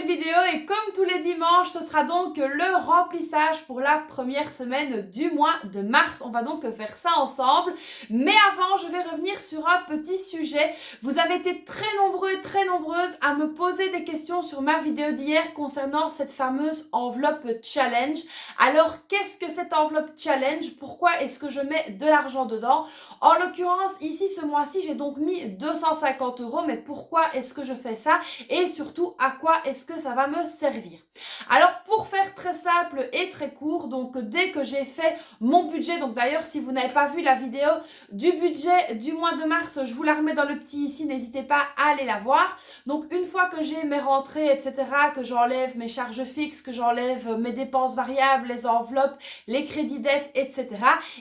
vidéo et comme tous les dimanches, ce sera donc le remplissage pour la première semaine du mois de mars. On va donc faire ça ensemble. Mais avant, je vais revenir sur un petit sujet. Vous avez été très nombreux et très nombreuses à me poser des questions sur ma vidéo d'hier concernant cette fameuse enveloppe challenge. Alors, qu'est-ce que cette enveloppe challenge? Pourquoi est-ce que je mets de l'argent dedans? En l'occurrence, ici, ce mois-ci, j'ai donc mis 250 €. Mais pourquoi est-ce que je fais ça? Et surtout, à quoi est-ce que ça va me servir? Alors, pour faire très simple et très court, donc dès que j'ai fait mon budget, donc d'ailleurs, si vous n'avez pas vu la vidéo du budget du mois de mars, je vous la remets dans le petit ici, n'hésitez pas à aller la voir. Donc, une fois que j'ai mes rentrées, etc., que j'enlève mes charges fixes, que j'enlève mes dépenses variables, les enveloppes, les crédits dettes, etc.,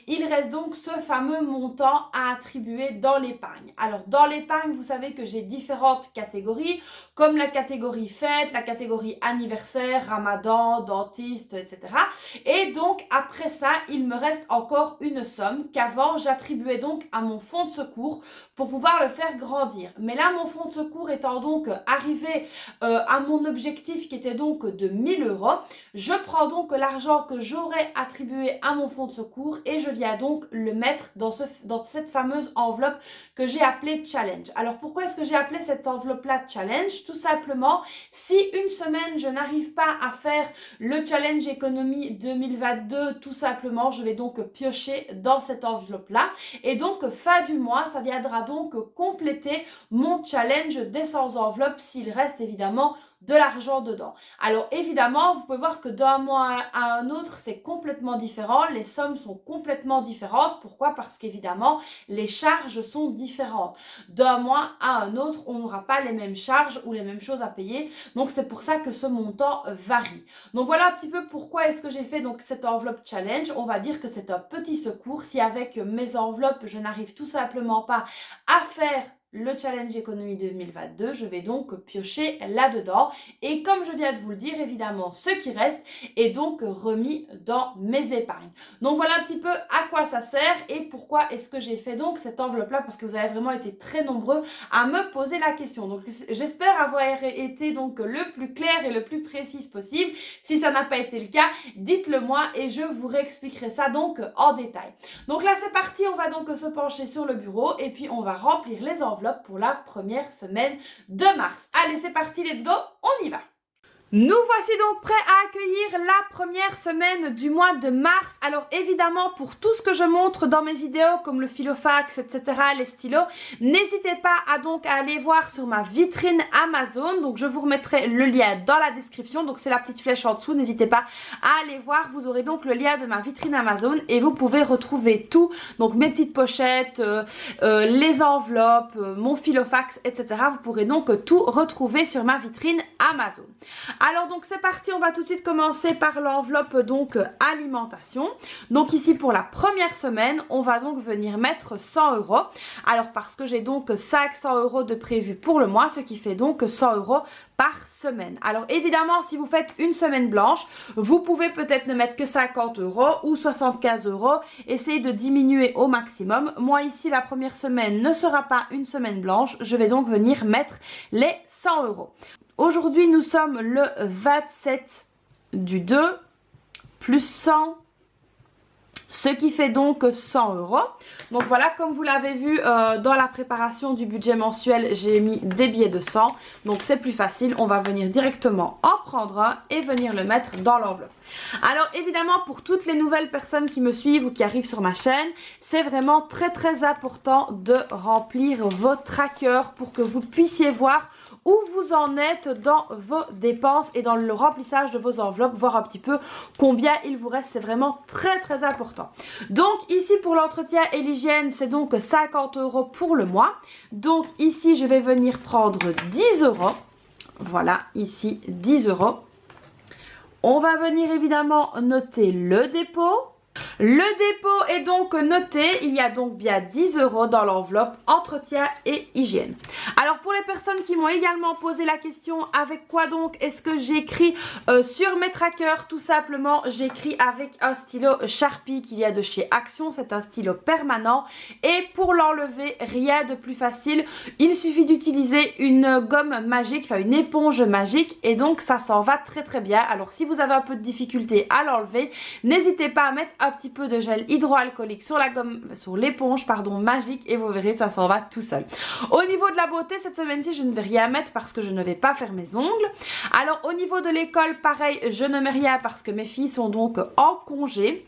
il reste donc ce fameux montant à attribuer dans l'épargne. Alors, dans l'épargne, vous savez que j'ai différentes catégories, comme la catégorie fête, la catégorie anniversaire, ramadan, dentiste, etc. Et donc, après ça, il me reste encore une somme qu'avant, j'attribuais donc à mon fonds de secours pour pouvoir le faire grandir. Mais là, mon fonds de secours étant donc arrivé à mon objectif qui était donc de 1000 €, je prends donc l'argent que j'aurais attribué à mon fonds de secours et je viens donc le mettre dans cette fameuse enveloppe que j'ai appelée challenge. Alors, pourquoi est-ce que j'ai appelé cette enveloppe-là challenge? Tout simplement, si une semaine, je n'arrive pas à faire le challenge économie 2022, tout simplement, je vais donc piocher dans cette enveloppe-là. Et donc, fin du mois, ça viendra donc compléter mon challenge des 100 enveloppes s'il reste évidemment de l'argent dedans. Alors évidemment, vous pouvez voir que d'un mois à un autre, c'est complètement différent. Les sommes sont complètement différentes. Pourquoi? Parce qu'évidemment, les charges sont différentes. D'un mois à un autre, on n'aura pas les mêmes charges ou les mêmes choses à payer. Donc c'est pour ça que ce montant varie. Donc voilà un petit peu pourquoi est-ce que j'ai fait donc cette enveloppe challenge. On va dire que c'est un petit secours. Si avec mes enveloppes, je n'arrive tout simplement pas à faire le challenge économie 2022, je vais donc piocher là-dedans. Et comme je viens de vous le dire, évidemment, ce qui reste est donc remis dans mes épargnes. Donc voilà un petit peu à quoi ça sert et pourquoi est-ce que j'ai fait donc cette enveloppe-là, parce que vous avez vraiment été très nombreux à me poser la question. Donc j'espère avoir été donc le plus clair et le plus précis possible. Si ça n'a pas été le cas, dites-le moi et je vous réexpliquerai ça donc en détail. Donc là, c'est parti, on va donc se pencher sur le bureau et puis on va remplir les enveloppes pour la première semaine de mars. Allez, c'est parti, let's go, on y va! Nous voici donc prêts à accueillir la première semaine du mois de mars. Alors évidemment, pour tout ce que je montre dans mes vidéos, comme le filofax, etc., les stylos, n'hésitez pas à aller voir sur ma vitrine Amazon. Donc je vous remettrai le lien dans la description. Donc c'est la petite flèche en dessous, n'hésitez pas à aller voir. Vous aurez donc le lien de ma vitrine Amazon et vous pouvez retrouver tout. Donc mes petites pochettes, les enveloppes, mon filofax, etc. Vous pourrez donc tout retrouver sur ma vitrine Amazon. Alors donc c'est parti, on va tout de suite commencer par l'enveloppe donc alimentation. Donc ici pour la première semaine, on va donc venir mettre 100 €. Alors parce que j'ai donc 500 € de prévu pour le mois, ce qui fait donc 100 € par semaine. Alors évidemment, si vous faites une semaine blanche, vous pouvez peut-être ne mettre que 50 € ou 75 €. Essayez de diminuer au maximum. Moi ici, la première semaine ne sera pas une semaine blanche. Je vais donc venir mettre les 100 €. Aujourd'hui, nous sommes le 27 du 2 plus 100, ce qui fait donc 100 €. Donc voilà, comme vous l'avez vu dans la préparation du budget mensuel, j'ai mis des billets de 100. Donc c'est plus facile, on va venir directement en prendre un et venir le mettre dans l'enveloppe. Alors évidemment, pour toutes les nouvelles personnes qui me suivent ou qui arrivent sur ma chaîne, c'est vraiment très important de remplir vos trackers pour que vous puissiez voir où vous en êtes dans vos dépenses et dans le remplissage de vos enveloppes, voir un petit peu combien il vous reste. C'est vraiment très important. Donc ici pour l'entretien et l'hygiène, c'est donc 50 € pour le mois. Donc ici je vais venir prendre 10 €. Voilà, ici 10 €. On va venir évidemment noter le dépôt. Le dépôt est donc noté, il y a donc bien 10 € dans l'enveloppe entretien et hygiène. Alors pour les personnes qui m'ont également posé la question avec quoi donc est-ce que j'écris sur mes trackers, tout simplement j'écris avec un stylo Sharpie qu'il y a de chez Action, c'est un stylo permanent et pour l'enlever rien de plus facile, il suffit d'utiliser une gomme magique, enfin une éponge magique et donc ça s'en va très très bien. Alors si vous avez un peu de difficulté à l'enlever, n'hésitez pas à mettre un petit peu de gel hydroalcoolique sur la gomme, sur l'éponge pardon magique et vous verrez ça s'en va tout seul. Au niveau de la beauté, cette semaine-ci je ne vais rien mettre parce que je ne vais pas faire mes ongles. Alors au niveau de l'école pareil, je ne mets rien parce que mes filles sont donc en congé.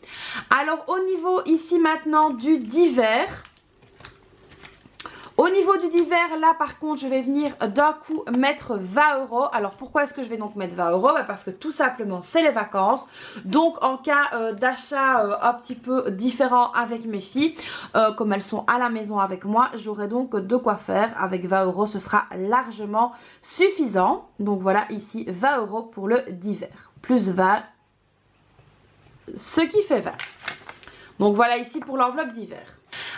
Alors au niveau ici maintenant du divers, au niveau du divers, là par contre, je vais venir d'un coup mettre 20 €. Alors pourquoi est-ce que je vais donc mettre 20 €? Parce que tout simplement, c'est les vacances. Donc en cas d'achat un petit peu différent avec mes filles, comme elles sont à la maison avec moi, j'aurai donc de quoi faire. Avec 20 €, ce sera largement suffisant. Donc voilà, ici 20 € pour le divers. Plus 20, ce qui fait 20. Donc voilà ici pour l'enveloppe d'hiver.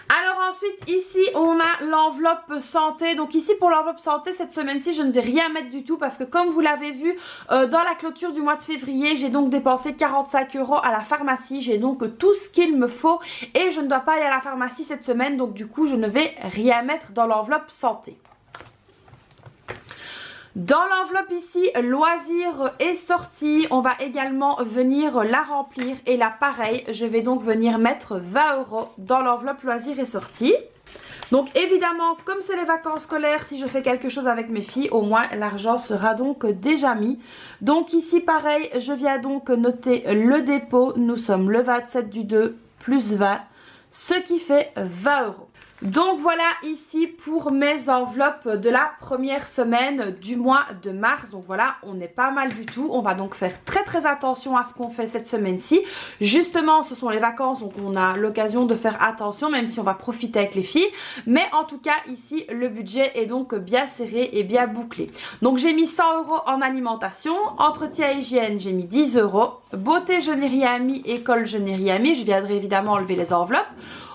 Alors ensuite ici on a l'enveloppe santé. Donc ici pour l'enveloppe santé cette semaine-ci je ne vais rien mettre du tout parce que comme vous l'avez vu dans la clôture du mois de février, j'ai donc dépensé 45 € à la pharmacie. J'ai donc tout ce qu'il me faut et je ne dois pas aller à la pharmacie cette semaine, donc du coup je ne vais rien mettre dans l'enveloppe santé. Dans l'enveloppe ici, loisirs et sorties, on va également venir la remplir et là pareil, je vais donc venir mettre 20 € dans l'enveloppe loisirs et sorties. Donc évidemment, comme c'est les vacances scolaires, si je fais quelque chose avec mes filles, au moins l'argent sera donc déjà mis. Donc ici pareil, je viens donc noter le dépôt, nous sommes le 27 du 2 plus 20, ce qui fait 20 €. Donc voilà ici pour mes enveloppes de la première semaine du mois de mars. Donc voilà, on est pas mal du tout. On va donc faire très très attention à ce qu'on fait cette semaine-ci. Justement, ce sont les vacances, donc on a l'occasion de faire attention, même si on va profiter avec les filles. Mais en tout cas, ici, le budget est donc bien serré et bien bouclé. Donc j'ai mis 100 € en alimentation. Entretien et hygiène, j'ai mis 10 €. Beauté, je n'ai rien mis. École, je n'ai rien mis. Je viendrai évidemment enlever les enveloppes.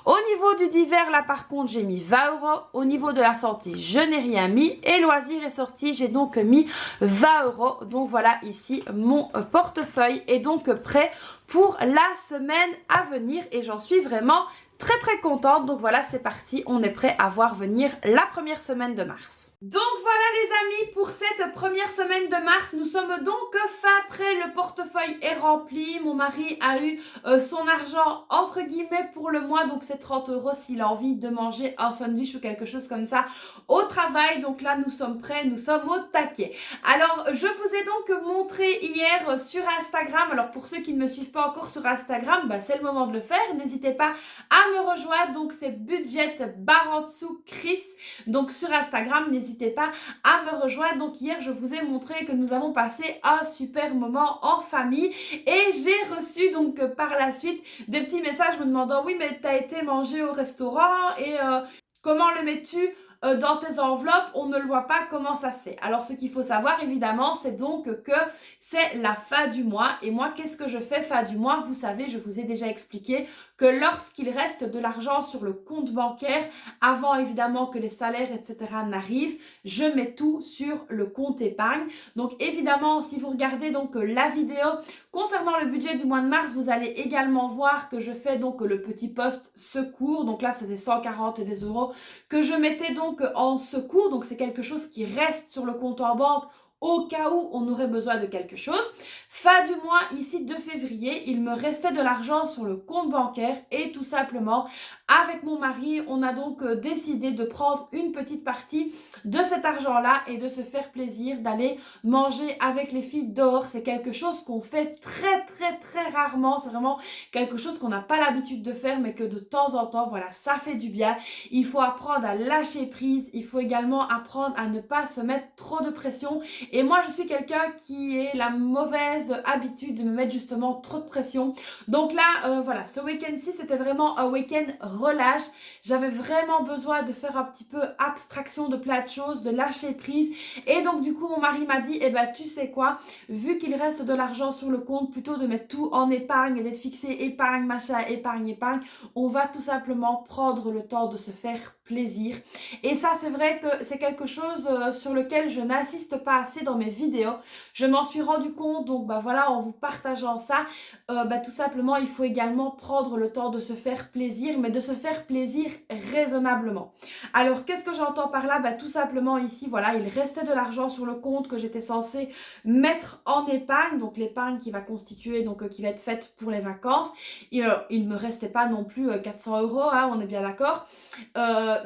Au niveau du divers, là par contre, j'ai mis 20 €. Au niveau de la santé, je n'ai rien mis. Et loisirs et sorties, j'ai donc mis 20 €. Donc voilà, ici, mon portefeuille est donc prêt pour la semaine à venir. Et j'en suis vraiment très très contente. Donc voilà, c'est parti. On est prêt à voir venir la première semaine de mars. Donc voilà les amis, pour cette première semaine de mars, nous sommes donc fin prêt, le portefeuille est rempli, mon mari a eu son argent entre guillemets pour le mois, donc c'est 30 € s'il a envie de manger un sandwich ou quelque chose comme ça au travail. Donc là nous sommes prêts, nous sommes au taquet. Alors je vous ai donc montré hier sur Instagram, alors pour ceux qui ne me suivent pas encore sur Instagram, bah, c'est le moment de le faire, n'hésitez pas à me rejoindre, donc c'est budget barre en dessous Chris, donc sur Instagram, n'hésitez pas à me rejoindre. Donc hier je vous ai montré que nous avons passé un super moment en famille et j'ai reçu donc par la suite des petits messages me demandant oui mais t'as été manger au restaurant et comment le mets-tu dans tes enveloppes, on ne le voit pas, comment ça se fait. Alors ce qu'il faut savoir évidemment, c'est donc que c'est la fin du mois et moi qu'est-ce que je fais fin du mois? Vous savez, je vous ai déjà expliqué que lorsqu'il reste de l'argent sur le compte bancaire, avant évidemment que les salaires etc. n'arrivent, je mets tout sur le compte épargne. Donc évidemment, si vous regardez donc la vidéo concernant le budget du mois de mars, vous allez également voir que je fais donc le petit poste secours. Donc là, c'était 140 et des euros que je mettais donc en secours. Donc c'est quelque chose qui reste sur le compte en banque au cas où on aurait besoin de quelque chose. Fin du mois, ici de février, il me restait de l'argent sur le compte bancaire et tout simplement, avec mon mari, on a donc décidé de prendre une petite partie de cet argent-là et de se faire plaisir, d'aller manger avec les filles dehors. C'est quelque chose qu'on fait très rarement. C'est vraiment quelque chose qu'on n'a pas l'habitude de faire, mais que de temps en temps, voilà, ça fait du bien. Il faut apprendre à lâcher prise. Il faut également apprendre à ne pas se mettre trop de pression. Et moi, je suis quelqu'un qui est la mauvaise habitude de me mettre justement trop de pression. Donc là, voilà, ce week-end-ci, c'était vraiment un week-end relâche. J'avais vraiment besoin de faire un petit peu abstraction de plein de choses, de lâcher prise. Et donc du coup mon mari m'a dit, eh ben tu sais quoi, vu qu'il reste de l'argent sur le compte, plutôt de mettre tout en épargne et d'être fixé épargne, machin, épargne, on va tout simplement prendre le temps de se faire plaisir. Et ça c'est vrai que c'est quelque chose sur lequel je n'insiste pas assez dans mes vidéos. Je m'en suis rendu compte, donc bah voilà, en vous partageant ça, tout simplement il faut également prendre le temps de se faire plaisir, mais de se faire plaisir raisonnablement. Alors qu'est-ce que j'entends par là? Tout simplement ici, voilà, il restait de l'argent sur le compte que j'étais censée mettre en épargne, donc l'épargne qui va constituer, donc qui va être faite pour les vacances. Il ne me restait pas non plus 400 €, hein, on est bien d'accord.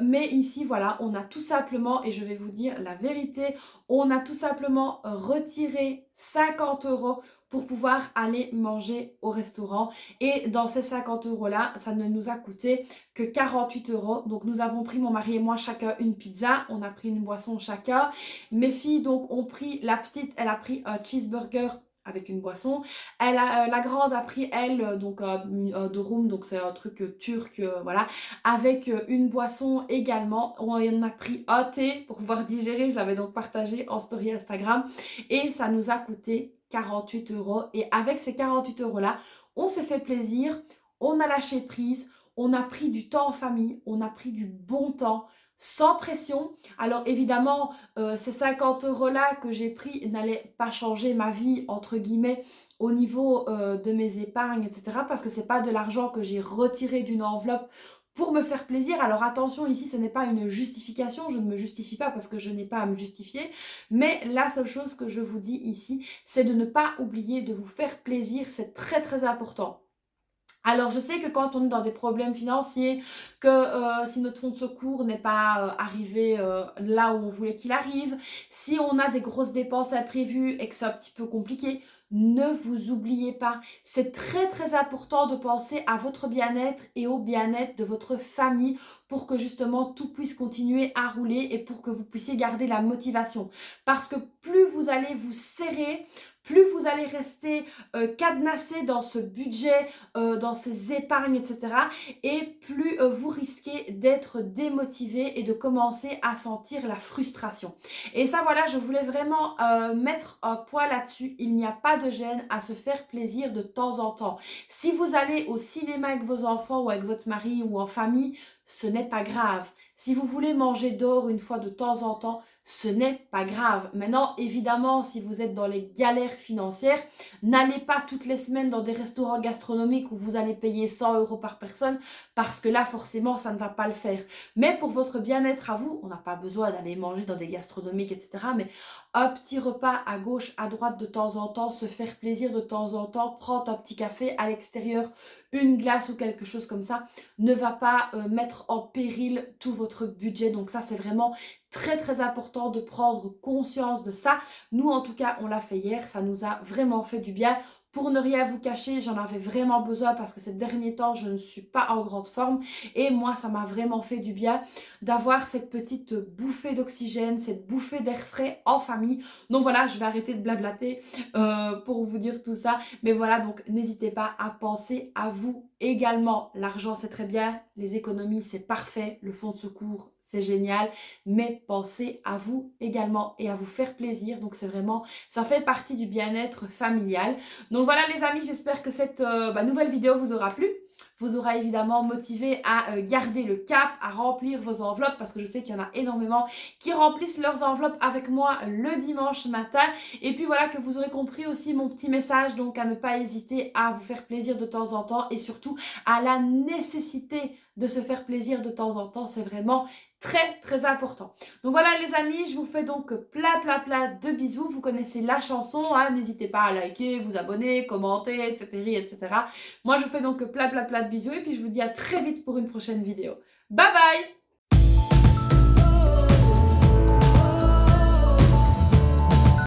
Mais ici, voilà, on a tout simplement, et je vais vous dire la vérité, on a tout simplement retiré 50 € pour pouvoir aller manger au restaurant. Et dans ces 50 € là, ça ne nous a coûté que 48 €. Donc nous avons pris, mon mari et moi, chacun une pizza. On a pris une boisson chacun. Mes filles donc ont pris, la petite, elle a pris un cheeseburger avec une boisson. La grande a pris, elle, donc durum, donc c'est un truc turc, voilà, avec une boisson également. On en a pris un thé pour pouvoir digérer. Je l'avais donc partagé en story Instagram. Et ça nous a coûté 48 €. Et avec ces 48 € là, on s'est fait plaisir, on a lâché prise, on a pris du temps en famille, on a pris du bon temps, sans pression. Alors évidemment, ces 50 € là que j'ai pris n'allaient pas changer ma vie, entre guillemets, au niveau de mes épargnes, etc. Parce que c'est pas de l'argent que j'ai retiré d'une enveloppe pour me faire plaisir. Alors attention, ici ce n'est pas une justification, je ne me justifie pas parce que je n'ai pas à me justifier, mais la seule chose que je vous dis ici, c'est de ne pas oublier de vous faire plaisir, c'est très très important. Alors je sais que quand on est dans des problèmes financiers, que si notre fonds de secours n'est pas arrivé là où on voulait qu'il arrive, si on a des grosses dépenses imprévues et que c'est un petit peu compliqué, ne vous oubliez pas. C'est très très important de penser à votre bien-être et au bien-être de votre famille pour que justement tout puisse continuer à rouler et pour que vous puissiez garder la motivation. Parce que plus vous allez vous serrer, plus vous allez rester cadenassé dans ce budget, dans ces épargnes, etc. Et plus vous risquez d'être démotivé et de commencer à sentir la frustration. Et ça, voilà, je voulais vraiment mettre un point là-dessus. Il n'y a pas de gêne à se faire plaisir de temps en temps. Si vous allez au cinéma avec vos enfants ou avec votre mari ou en famille, ce n'est pas grave. Si vous voulez manger dehors une fois de temps en temps, ce n'est pas grave. Maintenant, évidemment, si vous êtes dans les galères financières, n'allez pas toutes les semaines dans des restaurants gastronomiques où vous allez payer 100 € par personne parce que là, forcément, ça ne va pas le faire. Mais pour votre bien-être à vous, on n'a pas besoin d'aller manger dans des gastronomiques, etc. Mais un petit repas à gauche, à droite de temps en temps, se faire plaisir de temps en temps, prendre un petit café à l'extérieur, une glace ou quelque chose comme ça, ne va pas mettre en péril tout votre budget. Donc ça, c'est vraiment très très important de prendre conscience de ça. Nous, en tout cas, on l'a fait hier, ça nous a vraiment fait du bien. Pour ne rien vous cacher, j'en avais vraiment besoin parce que ces derniers temps, je ne suis pas en grande forme. Et moi, ça m'a vraiment fait du bien d'avoir cette petite bouffée d'oxygène, cette bouffée d'air frais en famille. Donc voilà, je vais arrêter de blablater pour vous dire tout ça. Mais voilà, donc n'hésitez pas à penser à vous également. L'argent, c'est très bien. Les économies, c'est parfait. Le fonds de secours, c'est génial. Mais pensez à vous également et à vous faire plaisir. Donc c'est vraiment, ça fait partie du bien-être familial. Donc voilà les amis, j'espère que cette nouvelle vidéo vous aura plu. Vous aura évidemment motivé à garder le cap, à remplir vos enveloppes parce que je sais qu'il y en a énormément qui remplissent leurs enveloppes avec moi le dimanche matin. Et puis voilà, que vous aurez compris aussi mon petit message, donc à ne pas hésiter à vous faire plaisir de temps en temps et surtout à la nécessité de se faire plaisir de temps en temps. C'est vraiment très très important. Donc voilà les amis, je vous fais donc plein de bisous. Vous connaissez la chanson, hein, n'hésitez pas à liker, vous abonner, commenter, etc. Moi je vous fais donc plein de bisous et puis je vous dis à très vite pour une prochaine vidéo. Bye bye!